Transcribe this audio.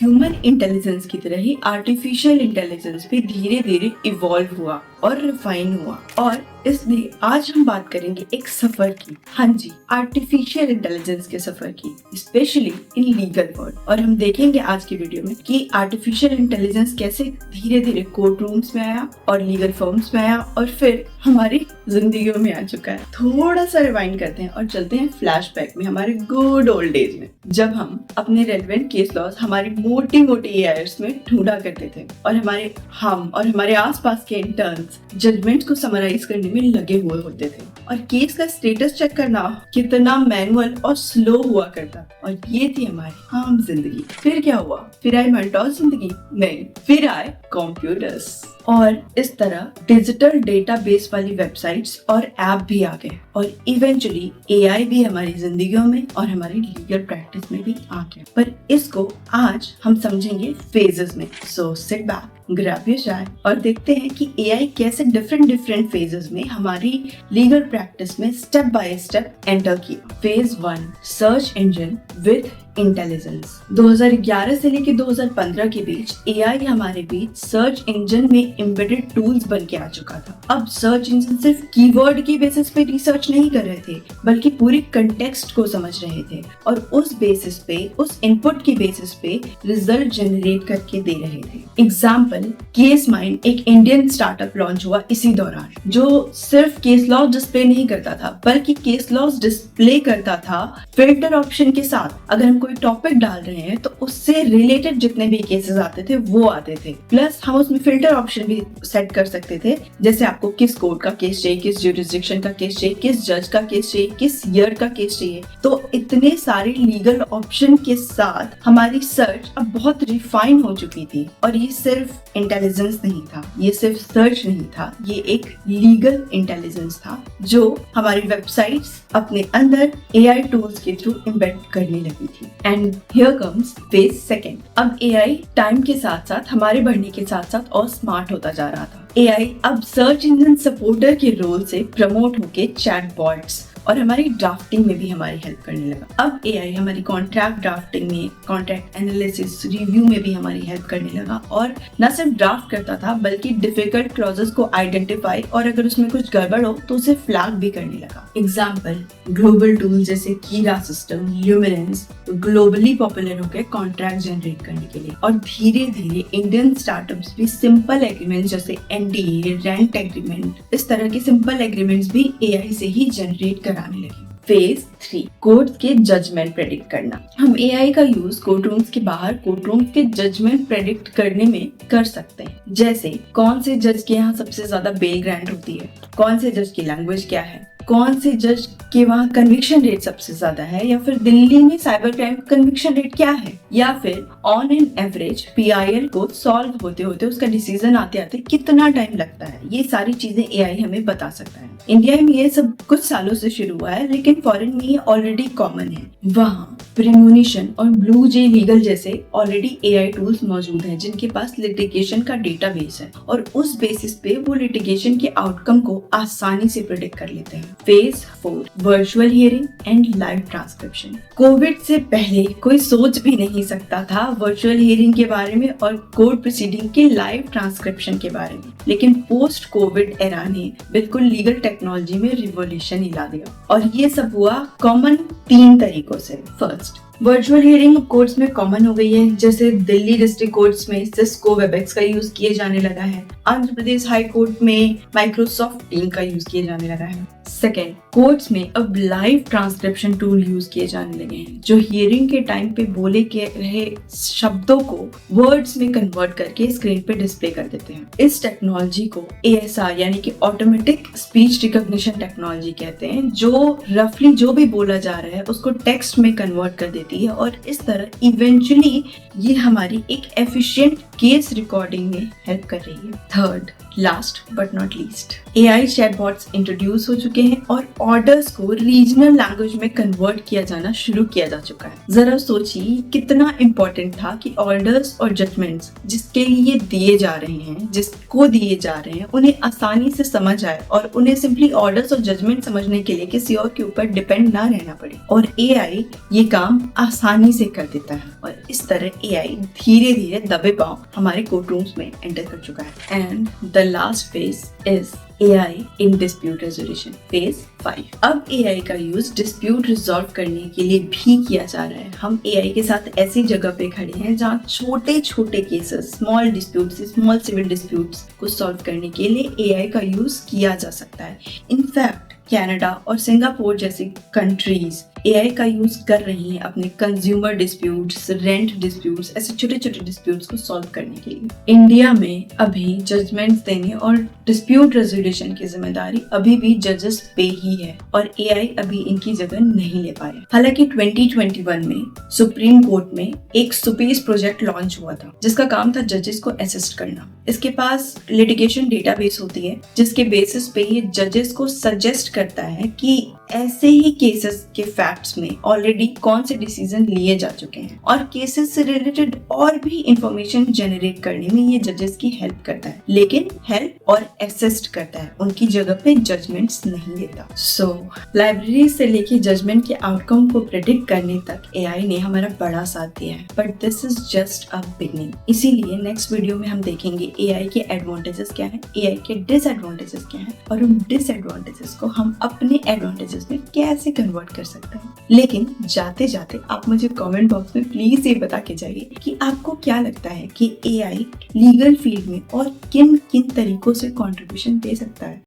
Human intelligence की तरह ही artificial intelligence भी धीरे धीरे इवॉल्व हुआ और रिफाइन हुआ, और इसलिए आज हम बात करेंगे एक सफर की। हाँ जी, आर्टिफिशियल इंटेलिजेंस के सफर की, स्पेशली इन लीगल वर्ल्ड। और हम देखेंगे आज की वीडियो में कि आर्टिफिशियल इंटेलिजेंस कैसे धीरे धीरे कोर्ट रूम्स में आया और लीगल फर्म्स में आया और फिर हमारी जिंदगियों में आ चुका है। थोड़ा सा रिवाइंड करते हैं और चलते हैं फ्लैशबैक में, हमारे गुड ओल्ड डेज में, जब हम अपने रेलेवेंट केस लॉज हमारी मोटी मोटी एआईआरएस में ढूंढा करते थे और हमारे आसपास के इंटर्न्स जजमेंट को समराइज करने में लगे हुए होते थे, और केस का स्टेटस चेक करना कितना मैनुअल और स्लो हुआ करता। और ये थी हमारी आम जिंदगी। फिर क्या हुआ? फिर आई मेंटोस जिंदगी? नहीं, फिर आए कंप्यूटर्स, और इस तरह डिजिटल डेटाबेस वाली वेबसाइट्स और ऐप भी आ गए, और इवेंचुअली एआई भी हमारी जिंदगियों में और हमारी लीगल प्रैक्टिस में भी आ गया। पर इसको आज हम समझेंगे फेजेस में। So sit back, grab your चाय और देखते हैं कि एआई कैसे डिफरेंट फेजेस में हमारी लीगल प्रैक्टिस में स्टेप बाय स्टेप एंटर किया। Phase 1, search engine with intelligence. 2011 से लेकर 2015 के बीच एआई हमारे बीच सर्च इंजन में एम्बेडेड टूल्स बन के आ चुका था। अब सर्च इंजन सिर्फ कीवर्ड की बेसिस पे रिसर्च नहीं कर रहे थे, बल्कि पूरी कंटेक्स्ट को समझ रहे थे और उस बेसिस पे, उस इनपुट की बेसिस पे रिजल्ट जनरेट करके दे रहे थे। एग्जाम्पल, केस माइंड एक इंडियन स्टार्टअप लॉन्च हुआ इसी दौरान, जो सिर्फ केस लॉ डिस्प्ले नहीं करता था, बल्कि केस लॉ डिस्प्ले करता था फिल्टर ऑप्शन के साथ। अगर हम कोई टॉपिक डाल रहे हैं तो उससे रिलेटेड जितने भी केसेस आते थे वो आते थे, प्लस हम उसमें फिल्टर ऑप्शन भी सेट कर सकते थे, जैसे आपको किस कोर्ट का केस चाहिए, किस ज्यूरिसडिक्शन का केस चाहिए, किस जज का केस चाहिए, किस ईयर का केस चाहिए। तो इतने सारे लीगल ऑप्शन के साथ हमारी सर्च अब बहुत रिफाइन हो चुकी थी। और ये सिर्फ इंटेलिजेंस नहीं था, ये सिर्फ सर्च नहीं था, ये एक लीगल इंटेलिजेंस था जो हमारी वेबसाइट्स अपने अंदर एआई टूल्स के थ्रू एम्बेड करने लगी थी। And here comes phase second. अब एआई टाइम के साथ साथ, हमारे बढ़ने के साथ साथ और स्मार्ट होता जा रहा था। एआई अब सर्च इंजन सपोर्टर के रोल से प्रमोट होके चैटबॉट्स और हमारी ड्राफ्टिंग में भी हमारी हेल्प करने लगा। अब एआई हमारी कॉन्ट्रैक्ट ड्राफ्टिंग में, कॉन्ट्रैक्ट एनालिसिस, रिव्यू में भी हमारी हेल्प करने लगा, और न सिर्फ ड्राफ्ट करता था बल्कि डिफिकल्ट क्लॉजेस को आइडेंटिफाई और अगर उसमें कुछ गड़बड़ हो तो उसे फ्लैग भी करने लगा। एग्जाम्पल, ग्लोबल टूल जैसे कीरा सिस्टम, ल्यूमिनेंस ग्लोबली पॉपुलर हो गए कॉन्ट्रैक्ट जनरेट करने के लिए, और धीरे धीरे इंडियन स्टार्टअप्स भी सिंपल एग्रीमेंट जैसे एनडीए, रेंट एग्रीमेंट, इस तरह के सिंपल एग्रीमेंट्स भी एआई से ही जनरेट कराने लगी। फेज 3, कोर्ट के जजमेंट प्रेडिक्ट करना। हम एआई का यूज कोर्ट रूम्स के बाहर कोर्ट रूम के जजमेंट प्रेडिक्ट करने में कर सकते हैं, जैसे कौन से जज के यहाँ सबसे ज्यादा बेल ग्रांट होती है, कौन से जज की लैंग्वेज क्या है, कौन से जज के वहाँ कन्विक्शन रेट सबसे ज्यादा है, या फिर दिल्ली में साइबर क्राइम कन्विक्शन रेट क्या है, या फिर ऑन एन एवरेज पीआईएल को सॉल्व होते होते उसका डिसीजन आते आते कितना टाइम लगता है। ये सारी चीजें एआई हमें बता सकता है। इंडिया में ये सब कुछ सालों से शुरू हुआ है, लेकिन फॉरेन में ये ऑलरेडी कॉमन है। वहाँ प्रीमोनिशन और ब्लू जे लीगल जैसे ऑलरेडी एआई टूल्स मौजूद हैं, जिनके पास लिटिगेशन का डेटाबेस है, और उस बेसिस पे वो लिटिगेशन के आउटकम को आसानी से प्रेडिक्ट कर लेते हैं। Phase 4, virtual hearing and live transcription. Covid से पहले कोई सोच भी नहीं सकता था वर्चुअल हियरिंग के बारे में और कोर्ट प्रोसीडिंग के लाइव ट्रांसक्रिप्शन के बारे में, लेकिन पोस्ट कोविड एरा ने बिल्कुल लीगल टेक्नोलॉजी में रिवॉल्यूशन हिला दिया, और ये सब हुआ कॉमन 3 तरीकों से। फर्स्ट, वर्चुअल हियरिंग कोर्ट्स में कॉमन हो गई है, जैसे दिल्ली डिस्ट्रिक्ट कोर्ट्स में सिस्को वेबएक्स का यूज किए जाने लगा है, आंध्र प्रदेश हाई कोर्ट में माइक्रोसॉफ्ट टीम का यूज किए जाने लगा है। सेकेंड, कोर्ट्स में अब लाइव ट्रांसक्रिप्शन टूल यूज किए जाने लगे हैं, जो हियरिंग के टाइम पे बोले के रहे शब्दों को वर्ड्स में कन्वर्ट करके स्क्रीन पे डिस्प्ले कर देते हैं। इस टेक्नोलॉजी को एएसआर यानी कि ऑटोमेटिक स्पीच रिकॉग्निशन टेक्नोलॉजी कहते हैं, जो रफली जो भी बोला जा रहा है उसको टेक्स्ट में कन्वर्ट कर देती है, और इस तरह इवेंचुअली ये हमारी एक एफिशिएंट केस रिकॉर्डिंग में हेल्प कर रही है। Third, last but not least, AI chatbots introduce हो चुके हैं और ऑर्डर्स को रीजनल लैंग्वेज में कन्वर्ट किया जाना शुरू किया जा चुका है। जरा सोचिए कितना इम्पोर्टेंट था कि ऑर्डर्स और जजमेंट्स जिसके लिए दिए जा रहे हैं, जिसको दिए जा रहे हैं, उन्हें आसानी से समझ आए और उन्हें सिंपली ऑर्डर्स और जजमेंट समझने के लिए किसी और के ऊपर डिपेंड ना रहना पड़े। और AI ये काम आसानी से कर देता है और इस तरह AI धीरे धीरे दबे पांव हमारे कोर्ट रूम्स में एंटर कर चुका है। And the last phase is AI in dispute resolution, phase 5। अब AI का यूज डिस्प्यूट रिजॉल्व करने के लिए भी किया जा रहा है। हम AI के साथ ऐसी जगह पे खड़े हैं जहाँ छोटे छोटे cases, small disputes, small civil disputes को सॉल्व करने के लिए AI का यूज किया जा सकता है। इनफैक्ट कनाडा और सिंगापुर जैसी कंट्रीज AI का यूज कर रही हैं अपने कंज्यूमर डिस्प्यूट्स, रेंट डिस्प्यूट्स, ऐसे छोटे छोटे डिस्प्यूट्स को सॉल्व करने के लिए। इंडिया में अभी जजमेंट्स देने और डिस्प्यूट रेजोल्यूशन की जिम्मेदारी अभी भी जजेस पे ही है और AI अभी इनकी जगह नहीं ले पाया। हालांकि 2021 में सुप्रीम कोर्ट में एक सुपेस प्रोजेक्ट लॉन्च हुआ था जिसका काम था जजेस को असिस्ट करना। इसके पास लिटिगेशन डेटाबेस होती है जिसके बेसिस पे ये जजेस को सजेस्ट करता है कि ऐसे ही केसेस के फैक्ट्स में ऑलरेडी कौन से डिसीजन लिए जा चुके हैं और केसेस से रिलेटेड और भी इंफॉर्मेशन जनरेट करने में ये जजेस की हेल्प करता है, लेकिन हेल्प और असिस्ट करता है, उनकी जगह पे जजमेंट्स नहीं देता। सो लाइब्रेरी से लेके जजमेंट के आउटकम को प्रेडिक्ट करने तक AI ने हमारा बड़ा साथ दिया है, but this is just a beginning. इसीलिए नेक्स्ट वीडियो में हम देखेंगे AI के एडवांटेजेस क्या हैं, AI के डिसएडवांटेजेस क्या हैं और उन डिसएडवांटेजेस को हम अपने एडवांटेजेस में कैसे कन्वर्ट कर सकते हैं। लेकिन जाते जाते आप मुझे कमेंट बॉक्स में प्लीज ये बता के जाइए कि आपको क्या लगता है कि AI लीगल फील्ड में और किन किन तरीकों से कंट्रीब्यूशन दे सकता है।